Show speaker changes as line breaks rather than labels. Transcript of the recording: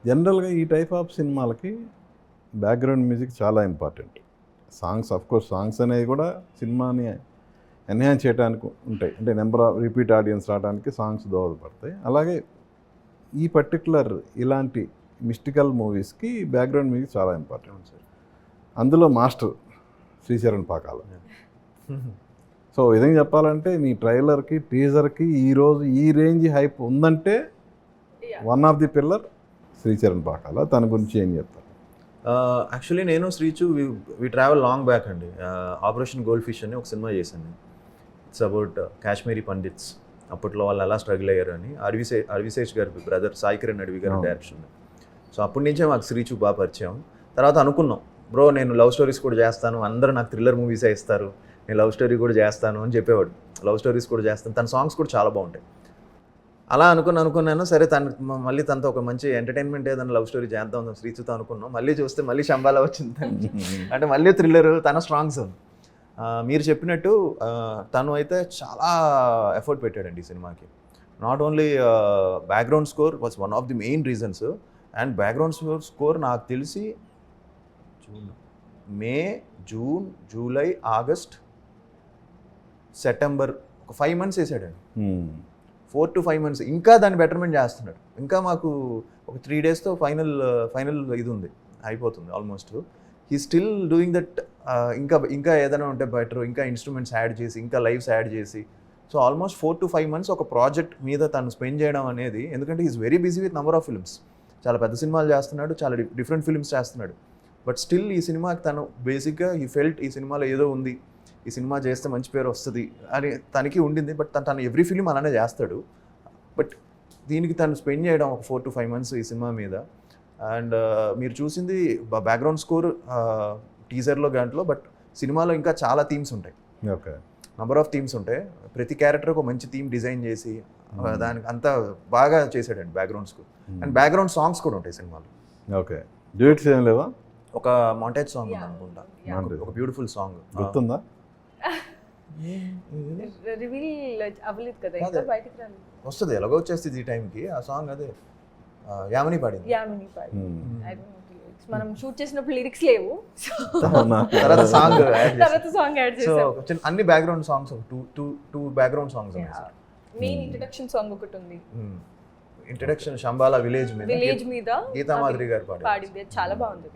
జనరల్గా ఈ type of సినిమాలకి బ్యాక్గ్రౌండ్ మ్యూజిక్ చాలా ఇంపార్టెంట్. సాంగ్స్ కోర్స్ సాంగ్స్ అనేవి కూడా సినిమాని ఎన్హాన్స్ చేయడానికి ఉంటాయి, అంటే నెంబర్ ఆఫ్ రిపీట్ ఆడియన్స్ రావడానికి సాంగ్స్ దోహదపడతాయి. అలాగే ఈ పర్టికులర్ ఇలాంటి మిస్టికల్ మూవీస్కి బ్యాక్గ్రౌండ్ మ్యూజిక్ చాలా ఇంపార్టెంట్ సార్. అందులో మాస్టర్ శ్రీచరణ్ పాకాల. సో విధంగా చెప్పాలంటే మీ ట్రైలర్కి టీజర్కి ఈరోజు ఈ రేంజ్ హైప్ ఉందంటే one of the pillar Sricharan Pakala. తన గురించి ఏం చెప్తారు?
యాక్చువల్లీ నేను Srichu we travel long back అండి. ఆపరేషన్ గోల్డ్ ఫిష్ అని ఒక సినిమా చేశాను. It's about Kashmiri pundits. అప్పట్లో వాళ్ళు ఎలా స్ట్రగుల్ అయ్యారు అని అరవిశేష్ గారి బ్రదర్ సాయి కిరణ్ అడవి గారి డైరెక్షన్. సో అప్పటి నుంచే మాకు శ్రీచు బాగా పరిచయం. తర్వాత అనుకున్నాం, బ్రో నేను లవ్ స్టోరీస్ కూడా చేస్తాను, అందరూ నాకు థ్రిల్లర్ మూవీసే ఇస్తారు, నేను లవ్ స్టోరీ కూడా చేస్తాను అని చెప్పేవాడు. లవ్ స్టోరీస్ కూడా చేస్తాను, తన సాంగ్స్ కూడా చాలా బాగుంటాయి. అలా అనుకున్నాను. సరే మళ్ళీ తనతో ఒక మంచి ఎంటర్టైన్మెంట్ ఏదైనా లవ్ స్టోరీ చేద్దాం శ్రీచుతో అనుకున్నాం. మళ్ళీ చూస్తే మళ్ళీ శంబాలా వచ్చింది. అంటే మళ్ళీ థ్రిల్లర్, తన స్ట్రాంగ్ జోన్. మీరు చెప్పినట్టు తను అయితే చాలా ఎఫర్ట్ పెట్టాడండి ఈ సినిమాకి. Not only background score was one of the main reasons. And background score నాకు తెలిసి మే, జూన్, జూలై, ఆగస్ట్, సెప్టెంబర్ ఒక 5 months వేసాడండి. 4 to 5 months ఇంకా దాన్ని బెటర్మెంట్ చేస్తున్నాడు. ఇంకా మాకు ఒక 3 daysతో ఫైనల్ ఇది ఉంది, అయిపోతుంది almost. He still doing that. ఇంకా ఏదైనా ఉంటే బెటర్, ఇంకా ఇన్స్ట్రుమెంట్స్ యాడ్ చేసి, ఇంకా లైవ్స్ యాడ్ చేసి. సో ఆల్మోస్ట్ 4 to 5 months ఒక ప్రాజెక్ట్ మీద తను స్పెండ్ చేయడం అనేది, ఎందుకంటే is very busy with number of films. చాలా పెద్ద సినిమాలు చేస్తున్నాడు, చాలా డిఫరెంట్ ఫిల్మ్స్ చేస్తున్నాడు. బట్ స్టిల్ ఈ సినిమాకి తను బేసిక్గా ఈ ఫెల్ట్ ఈ సినిమాలో ఏదో ఉంది, ఈ సినిమా చేస్తే మంచి పేరు వస్తుంది అని తనకి ఉండింది. బట్ తను ఎవ్రీ ఫిల్మ్ అలానే చేస్తాడు. బట్ దీనికి తను స్పెండ్ చేయడం ఒక 4 to 5 months ఈ సినిమా మీద. అండ్ మీరు చూసింది బ్యాక్గ్రౌండ్ స్కోర్ టీజర్లో గంటలో, బట్ సినిమాలో ఇంకా చాలా థీమ్స్ ఉంటాయి.
ఓకే,
నెంబర్ ఆఫ్ థీమ్స్ ఉంటాయి. ప్రతి క్యారెక్టర్ ఒక మంచి థీమ్ డిజైన్ చేసి దానికి అంతా బాగా చేశాడండి background score. And background songs కూడా ఉంటాయి సినిమాలో.
ఓకే, డ్యూయట్స్ ఏం లేవా?
ఒక మాంటేజ్ సాంగ్ ఉంది అనుకుంటా, ఒక బ్యూటిఫుల్ సాంగ్
గుర్తుందా?
వస్తుంది, ఎలాగో వచ్చేస్తుంది ఈ టైంకి ఆ సాంగ్. అదే యామిని పాడింది.
మనం షూట్ చేసినప్పుడు లిరిక్స్ లేవు,
తర్వాత సాంగ్
యాడ్ చేసాం.
అన్ని background songs, two background songs ఉన్నాయి.
మెయిన్ ఇంట్రడక్షన్ సాంగ్ ఒకటి ఉంది.
ఇంట్రడక్షన్ శంబాలా విలేజ్ మీద
గీతా
మాధురి గారు
పాడింది, చాలా బాగుంది.